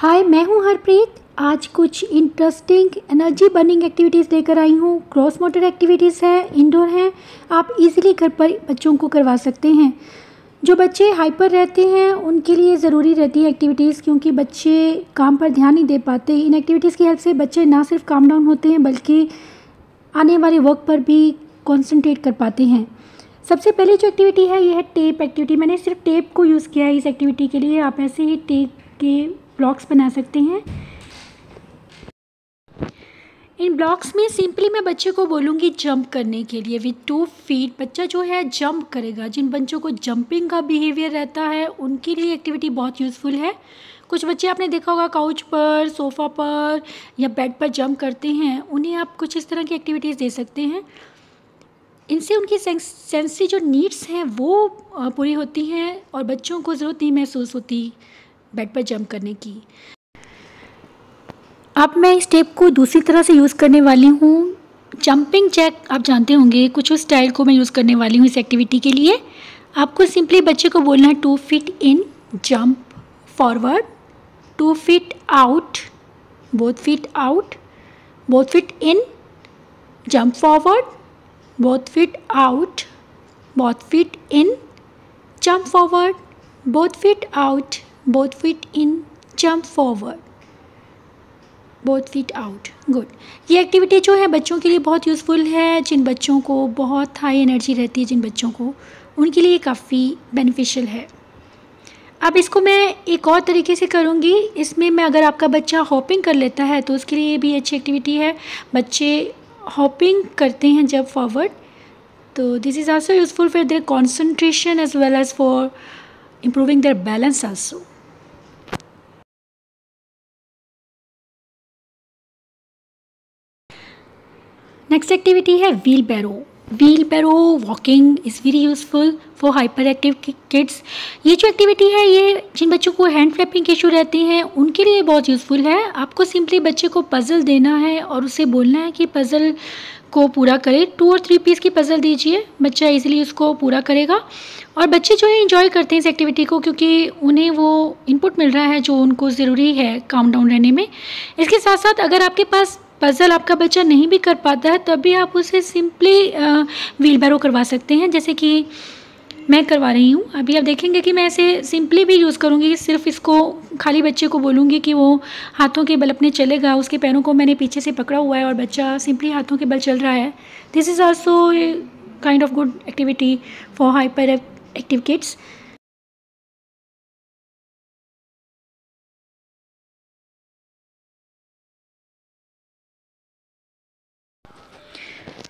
हाय, मैं हूँ हरप्रीत। आज कुछ इंटरेस्टिंग एनर्जी बर्निंग एक्टिविटीज़ लेकर आई हूँ। क्रॉस मोटर एक्टिविटीज़ है, इंडोर हैं, आप इजीली घर पर बच्चों को करवा सकते हैं। जो बच्चे हाइपर रहते हैं उनके लिए ज़रूरी रहती है एक्टिविटीज़, क्योंकि बच्चे काम पर ध्यान नहीं दे पाते। इन एक्टिविटीज़ की हेल्प से बच्चे ना सिर्फ काम डाउन होते हैं बल्कि आने वाले वर्क पर भी कॉन्सेंट्रेट कर पाते हैं। सबसे पहले जो एक्टिविटी है ये है टेप एक्टिविटी। मैंने सिर्फ टेप को यूज़ किया है इस एक्टिविटी के लिए। आप ऐसे ही टेप के ब्लॉक्स बना सकते हैं। इन ब्लॉक्स में सिंपली मैं बच्चे को बोलूँगी जंप करने के लिए विद 2 फीट। बच्चा जो है जंप करेगा। जिन बच्चों को जंपिंग का बिहेवियर रहता है उनके लिए एक्टिविटी बहुत यूज़फुल है। कुछ बच्चे आपने देखा होगा काउच पर, सोफ़ा पर या बेड पर जंप करते हैं, उन्हें आप कुछ इस तरह की एक्टिविटीज़ दे सकते हैं। इनसे उनकी सेंसरी जो नीड्स हैं वो पूरी होती हैं और बच्चों को ज़रूरत नहीं महसूस होती बेड पर जंप करने की। अब मैं इस टेप को दूसरी तरह से यूज़ करने वाली हूँ। जंपिंग जैक आप जानते होंगे, कुछ उस स्टाइल को मैं यूज़ करने वाली हूँ इस एक्टिविटी के लिए। आपको सिंपली बच्चे को बोलना है 2 feet in, jump forward, 2 feet out, both feet out, both feet in, jump forward, both feet out, both feet in, jump forward, both feet out, both feet in, jump forward, both feet out. Good. ये activity जो है बच्चों के लिए बहुत useful है। जिन बच्चों को बहुत हाई एनर्जी रहती है, जिन बच्चों को, उनके लिए काफ़ी बेनिफिशियल है। अब इसको मैं एक और तरीके से करूँगी। इसमें मैं अगर आपका बच्चा हॉपिंग कर लेता है तो उसके लिए भी अच्छी एक्टिविटी है। बच्चे हॉपिंग करते हैं जब फॉरवर्ड, तो this is also useful for their concentration as well as for improving their balance also. Next activity है wheelbarrow. Wheelbarrow walking is very useful for hyperactive kids. ये जो activity है ये जिन बच्चों को hand flapping के issue रहते हैं उनके लिए बहुत यूज़फुल है। आपको सिंपली बच्चे को पज़ल देना है और उसे बोलना है कि पज़ल को पूरा करे। 2 और 3 पीस की पज़ल दीजिए, बच्चा इजीली उसको पूरा करेगा। और बच्चे जो है एंजॉय करते हैं इस एक्टिविटी को, क्योंकि उन्हें वो इनपुट मिल रहा है जो उनको ज़रूरी है काम डाउन रहने में। इसके साथ साथ अगर आपके पास पज़ल आपका बच्चा नहीं भी कर पाता है तब भी आप उसे सिंपली व्हील बैरो करवा सकते हैं, जैसे कि मैं करवा रही हूँ। अभी आप देखेंगे कि मैं ऐसे सिंपली भी यूज़ करूँगी। सिर्फ इसको खाली बच्चे को बोलूँगी कि वो हाथों के बल अपने चलेगा। उसके पैरों को मैंने पीछे से पकड़ा हुआ है और बच्चा सिंपली हाथों के बल चल रहा है। This is also kind of good activity for hyperactive kids.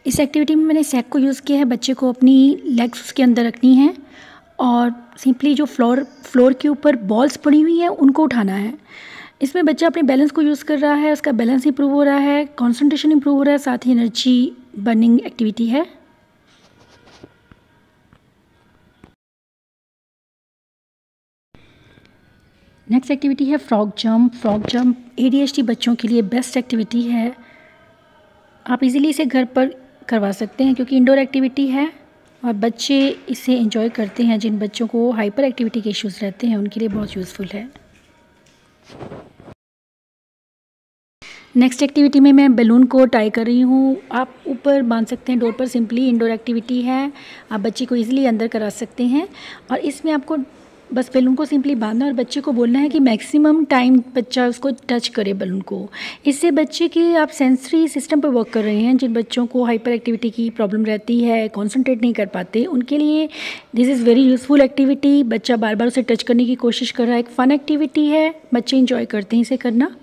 इस एक्टिविटी में मैंने सैक को यूज़ किया है। बच्चे को अपनी लेग्स उसके अंदर रखनी है और सिंपली जो फ्लोर के ऊपर बॉल्स पड़ी हुई हैं उनको उठाना है। इसमें बच्चा अपने बैलेंस को यूज़ कर रहा है, उसका बैलेंस इंप्रूव हो रहा है, कंसंट्रेशन इंप्रूव हो रहा है, साथ ही एनर्जी बर्निंग एक्टिविटी है। नेक्स्ट एक्टिविटी है frog jump. Frog jump ADHD बच्चों के लिए बेस्ट एक्टिविटी है। आप इजीली इसे घर पर करवा सकते हैं क्योंकि इंडोर एक्टिविटी है और बच्चे इसे एंजॉय करते हैं। जिन बच्चों को हाइपर एक्टिविटी के इश्यूज़ रहते हैं उनके लिए बहुत यूज़फुल है। नेक्स्ट एक्टिविटी में मैं बैलून को टाई कर रही हूँ। आप ऊपर बांध सकते हैं डोर पर। सिंपली इंडोर एक्टिविटी है, आप बच्चे को इजीली अंदर करा सकते हैं। और इसमें आपको बस बैलून को सिंपली बांधना और बच्चे को बोलना है कि मैक्सिमम टाइम बच्चा उसको टच करे बैलून को। इससे बच्चे के आप सेंसरी सिस्टम पर वर्क कर रहे हैं। जिन बच्चों को हाइपर एक्टिविटी की प्रॉब्लम रहती है, कॉन्सेंट्रेट नहीं कर पाते, उनके लिए this is very useful activity. बच्चा बार बार उसे टच करने की कोशिश कर रहा है। एक फ़न एक्टिविटी है, बच्चे इंजॉय करते हैं इसे करना।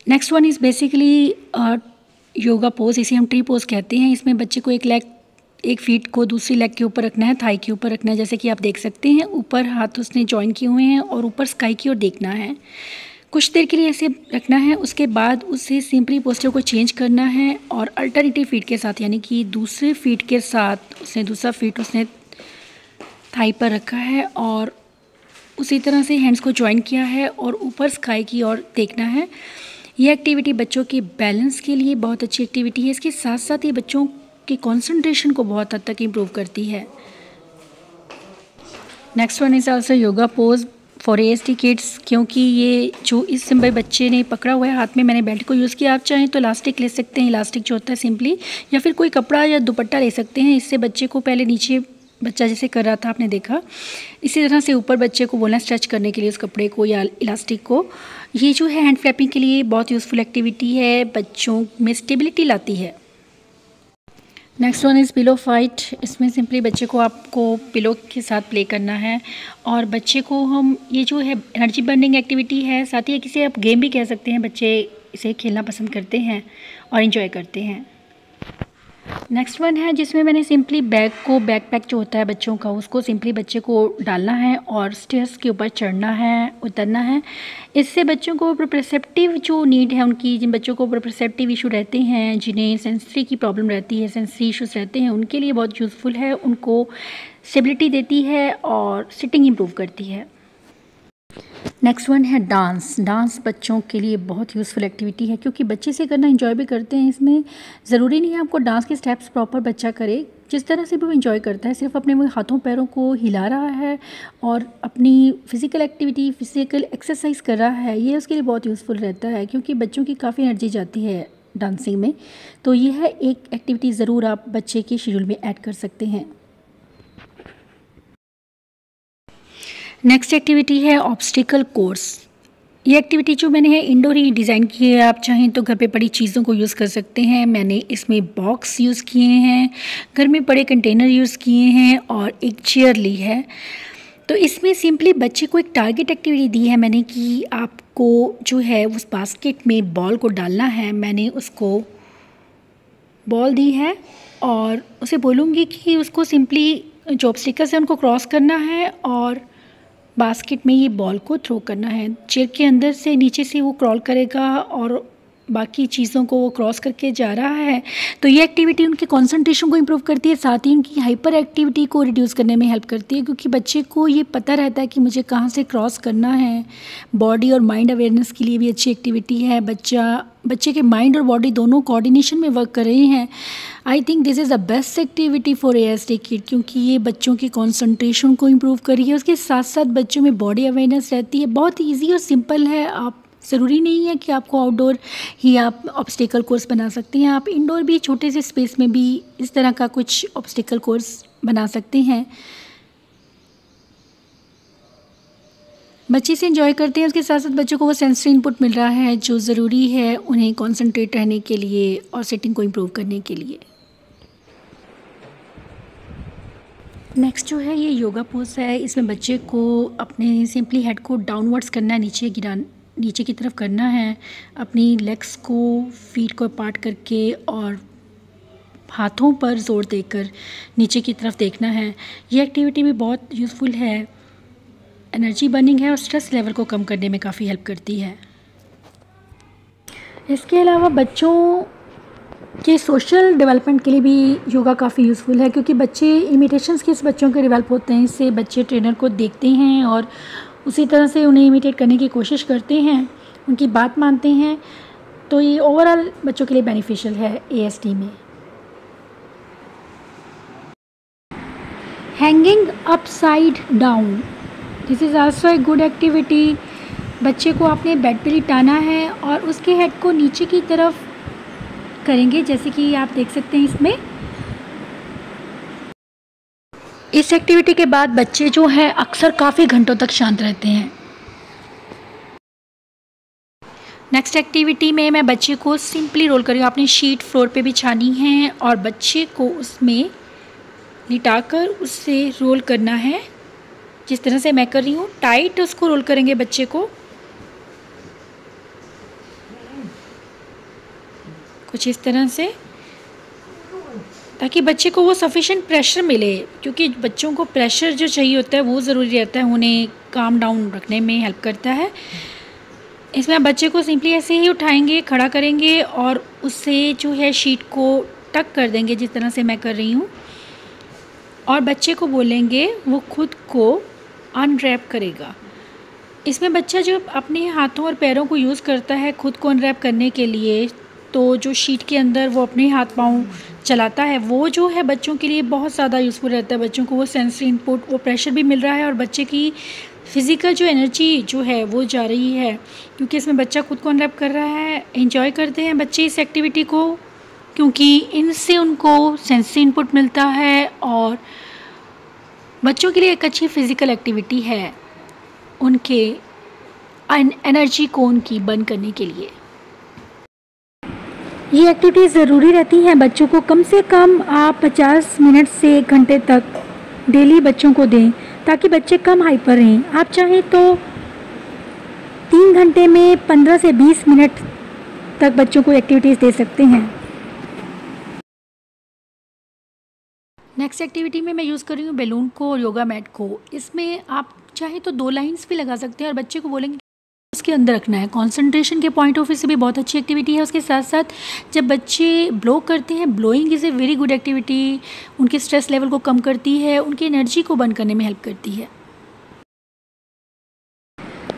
Next one is basically yoga pose. इसे हम ट्री पोज कहते हैं। इसमें बच्चे को एक फीट को दूसरी लेग के ऊपर रखना है, थाई के ऊपर रखना है, जैसे कि आप देख सकते हैं। ऊपर हाथ उसने जॉइन किए हुए हैं और ऊपर स्काई की ओर देखना है। कुछ देर के लिए ऐसे रखना है। उसके बाद उसे सिंपली पोस्चर को चेंज करना है और अल्टरनेटिव फीट के साथ, यानी कि दूसरे फीट के साथ उसने दूसरा फीट उसने थाई पर रखा है और उसी तरह से हैंड्स को जॉइन किया है और ऊपर स्काई की ओर देखना है। यह एक्टिविटी बच्चों के बैलेंस के लिए बहुत अच्छी एक्टिविटी है। इसके साथ साथ ये बच्चों की कंसंट्रेशन को बहुत हद तक इम्प्रूव करती है। Next one is also yoga pose for ASD kids, क्योंकि ये जो इस समय बच्चे ने पकड़ा हुआ है हाथ में, मैंने बेल्ट को यूज़ किया। आप चाहें तो इलास्टिक ले सकते हैं, इलास्टिक जो होता है सिंपली, या फिर कोई कपड़ा या दुपट्टा ले सकते हैं। इससे बच्चे को पहले नीचे बच्चा जैसे कर रहा था आपने देखा, इसी तरह से ऊपर बच्चे को बोलना स्ट्रेच करने के लिए उस कपड़े को या इलास्टिक को। ये जो है हैंड फ्लैपिंग के लिए बहुत यूज़फुल एक्टिविटी है, बच्चों में स्टेबिलिटी लाती है। Next one is pillow fight. इसमें सिंपली बच्चे को आपको पिलो के साथ प्ले करना है और बच्चे को हम, ये जो है एनर्जी बर्निंग एक्टिविटी है, साथ ही किसी आप गेम भी कह सकते हैं। बच्चे इसे खेलना पसंद करते हैं और इन्जॉय करते हैं। नेक्स्ट वन है जिसमें मैंने सिंपली बैकपैक जो होता है बच्चों का, उसको सिंपली बच्चे को डालना है और स्टेयर्स के ऊपर चढ़ना है, उतरना है। इससे बच्चों को प्रोप्रेसेप्टिव जो नीड है उनकी, जिन बच्चों को प्रोप्रेसेप्टिव इशू रहते हैं, जिन्हें सेंसरी की प्रॉब्लम रहती है, सेंसरी इशूज़ रहते हैं, उनके लिए बहुत यूज़फुल है। उनको स्टेबिलिटी देती है और सिटिंग इम्प्रूव करती है। नेक्स्ट वन है डांस। डांस बच्चों के लिए बहुत यूज़फुल एक्टिविटी है, क्योंकि बच्चे से करना एंजॉय भी करते हैं। इसमें ज़रूरी नहीं है आपको डांस के स्टेप्स प्रॉपर बच्चा करे, जिस तरह से भी वो एंजॉय करता है, सिर्फ अपने वो हाथों पैरों को हिला रहा है और अपनी फ़िज़िकल एक्टिविटी, फ़िज़िकल एक्सरसाइज कर रहा है, ये उसके लिए बहुत यूज़फुल रहता है, क्योंकि बच्चों की काफ़ी एनर्जी जाती है डांसिंग में। तो यह एक एक्टिविटी ज़रूर आप बच्चे के शेड्यूल में ऐड कर सकते हैं। नेक्स्ट एक्टिविटी है ऑब्स्टिकल कोर्स। ये एक्टिविटी जो मैंने है इंडोर ही डिज़ाइन की है। आप चाहें तो घर पे पड़ी चीज़ों को यूज़ कर सकते हैं। मैंने इसमें बॉक्स यूज़ किए हैं, घर में पड़े कंटेनर यूज़ किए हैं और एक चेयर ली है। तो इसमें सिंपली बच्चे को एक टारगेट एक्टिविटी दी है मैंने कि आपको जो है उस बास्केट में बॉल को डालना है। मैंने उसको बॉल दी है और उसे बोलूँगी कि उसको सिंपली जो ऑब्स्टिकल्स है उनको क्रॉस करना है और बास्केट में ये बॉल को थ्रो करना है। चेयर के अंदर से नीचे से वो क्रॉल करेगा और बाकी चीज़ों को वो क्रॉस करके जा रहा है। तो ये एक्टिविटी उनके कंसंट्रेशन को इम्प्रूव करती है, साथ ही उनकी हाइपर एक्टिविटी को रिड्यूस करने में हेल्प करती है, क्योंकि बच्चे को ये पता रहता है कि मुझे कहाँ से क्रॉस करना है। बॉडी और माइंड अवेयरनेस के लिए भी अच्छी एक्टिविटी है। बच्चे के माइंड और बॉडी दोनों कोऑर्डिनेशन में वर्क कर रहे हैं। I think this is the best activity for ASD kid, क्योंकि ये बच्चों की कंसंट्रेशन को इम्प्रूव कर रही है, उसके साथ साथ बच्चों में बॉडी अवेयरनेस रहती है। बहुत ईजी और सिंपल है। आप ज़रूरी नहीं है कि आपको आउटडोर ही आप ऑब्स्टिकल कोर्स बना सकते हैं, आप इंडोर भी छोटे से स्पेस में भी इस तरह का कुछ ऑब्स्टिकल कोर्स बना सकते हैं। बच्चे से एंजॉय करते हैं, उसके साथ साथ बच्चों को वो सेंसरी इनपुट मिल रहा है जो ज़रूरी है उन्हें कंसंट्रेट रहने के लिए और सेटिंग को इम्प्रूव करने के लिए। नेक्स्ट जो है ये योगा पोज है। इसमें बच्चे को अपने सिंपली हेड को डाउनवर्ड्स करना है, नीचे की तरफ करना है। अपनी लेग्स को, फीट को अपार्ट करके और हाथों पर जोर देकर नीचे की तरफ देखना है। ये एक्टिविटी भी बहुत यूज़फुल है, एनर्जी बर्निंग है और स्ट्रेस लेवल को कम करने में काफ़ी हेल्प करती है। इसके अलावा बच्चों के सोशल डेवलपमेंट के लिए भी योगा काफ़ी यूज़फुल है, क्योंकि बच्चे इमिटेशन स्किल्स बच्चों के डेवलप होते हैं। इससे बच्चे ट्रेनर को देखते हैं और उसी तरह से उन्हें इमिटेट करने की कोशिश करते हैं, उनकी बात मानते हैं। तो ये ओवरऑल बच्चों के लिए बेनिफिशियल है ASD में। Hanging upside down, this is also a good activity. बच्चे को आपने बेड पे लिटाना है और उसके हेड को नीचे की तरफ करेंगे, जैसे कि आप देख सकते हैं इसमें। इस एक्टिविटी के बाद बच्चे जो हैं अक्सर काफ़ी घंटों तक शांत रहते हैं। नेक्स्ट एक्टिविटी में मैं बच्चे को सिंपली रोल कर रही हूँ। आपने शीट फ्लोर पे बिछानी है और बच्चे को उसमें लिटाकर उससे रोल करना है, जिस तरह से मैं कर रही हूँ। टाइट उसको रोल करेंगे बच्चे को, कुछ इस तरह से, ताकि बच्चे को वो सफिशिएंट प्रेशर मिले, क्योंकि बच्चों को प्रेशर जो चाहिए होता है वो ज़रूरी रहता है, उन्हें काम डाउन रखने में हेल्प करता है। इसमें आप बच्चे को सिंपली ऐसे ही उठाएंगे, खड़ा करेंगे और उससे जो है शीट को टक कर देंगे, जिस तरह से मैं कर रही हूँ, और बच्चे को बोलेंगे वो खुद को अनरैप करेगा। इसमें बच्चा जो अपने हाथों और पैरों को यूज़ करता है खुद को अनरैप करने के लिए, तो जो शीट के अंदर वो अपने हाथ पाँव चलाता है वो जो है बच्चों के लिए बहुत ज़्यादा यूज़फुल रहता है। बच्चों को वो सेंसरी इनपुट, वो प्रेशर भी मिल रहा है और बच्चे की फ़िज़िकल जो एनर्जी जो है वो जा रही है, क्योंकि इसमें बच्चा खुद को अनरैप कर रहा है। एंजॉय करते हैं बच्चे इस एक्टिविटी को, क्योंकि इनसे उनको सेंसरी इनपुट मिलता है और बच्चों के लिए एक अच्छी फ़िज़िकल एक्टिविटी है उनके एनर्जी को उनकी बर्न करने के लिए। ये एक्टिविटी ज़रूरी रहती हैं बच्चों को कम से कम आप 50 मिनट से 1 घंटे तक डेली बच्चों को दें, ताकि बच्चे कम हाइपर रहें। आप चाहें तो 3 घंटे में 15 से 20 मिनट तक बच्चों को एक्टिविटीज़ दे सकते हैं। नेक्स्ट एक्टिविटी में मैं यूज़ कर रही हूँ बैलून को और योगा मैट को। इसमें आप चाहे तो 2 लाइंस भी लगा सकते हैं और बच्चे को बोलेंगे उसके अंदर रखना है। कंसंट्रेशन के पॉइंट ऑफ व्यू से भी बहुत अच्छी एक्टिविटी है। उसके साथ साथ जब बच्चे ब्लो करते हैं, blowing is a very good activity, उनके स्ट्रेस लेवल को कम करती है, उनकी एनर्जी को बर्न करने में हेल्प करती है।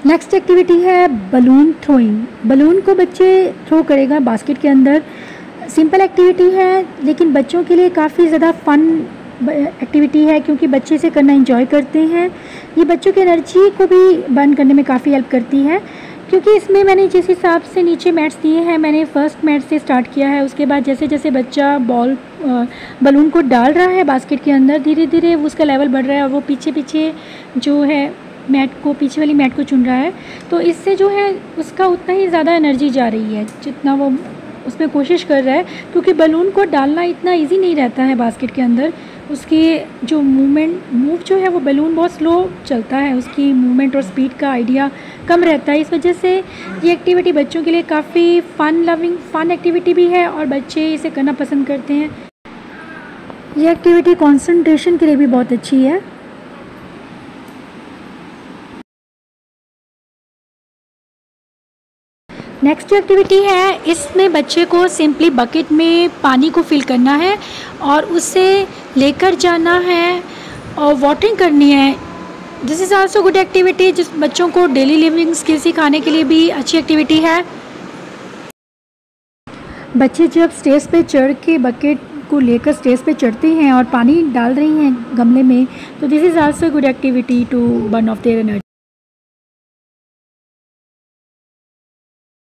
नेक्स्ट एक्टिविटी है बलून थ्रोइंग। बलून को बच्चे थ्रो करेगा बास्केट के अंदर। सिंपल एक्टिविटी है लेकिन बच्चों के लिए काफ़ी ज़्यादा फन एक्टिविटी है, क्योंकि बच्चे इसे करना एंजॉय करते हैं। ये बच्चों की एनर्जी को भी बर्न करने में काफ़ी हेल्प करती है, क्योंकि इसमें मैंने जिस हिसाब से नीचे मैट्स दिए हैं, मैंने फर्स्ट मैट से स्टार्ट किया है। उसके बाद जैसे जैसे बच्चा बलून को डाल रहा है बास्केट के अंदर, धीरे धीरे उसका लेवल बढ़ रहा है और वो पीछे पीछे जो है मैट को, पीछे वाली मैट को चुन रहा है। तो इससे जो है उसका उतना ही ज़्यादा एनर्जी जा रही है जितना वो उसमें कोशिश कर रहा है, क्योंकि बलून को डालना इतना इजी नहीं रहता है बास्केट के अंदर। उसकी जो मूव जो है वो बलून बहुत स्लो चलता है, उसकी मूवमेंट और स्पीड का आइडिया कम रहता है। इस वजह से ये एक्टिविटी बच्चों के लिए काफ़ी फन एक्टिविटी भी है और बच्चे इसे करना पसंद करते हैं। ये एक्टिविटी कंसंट्रेशन के लिए भी बहुत अच्छी है। नेक्स्ट जो एक्टिविटी है, इसमें बच्चे को सिंपली बकेट में पानी को फिल करना है और उसे लेकर जाना है और वाटरिंग करनी है। This is also good activity, जिस बच्चों को डेली लिविंग स्किल सिखाने के लिए भी अच्छी एक्टिविटी है। बच्चे जब स्टेज पे चढ़ के बकेट को लेकर स्टेज पे चढ़ते हैं और पानी डाल रही हैं गमले में, तो this is also good activity to burn off their energy.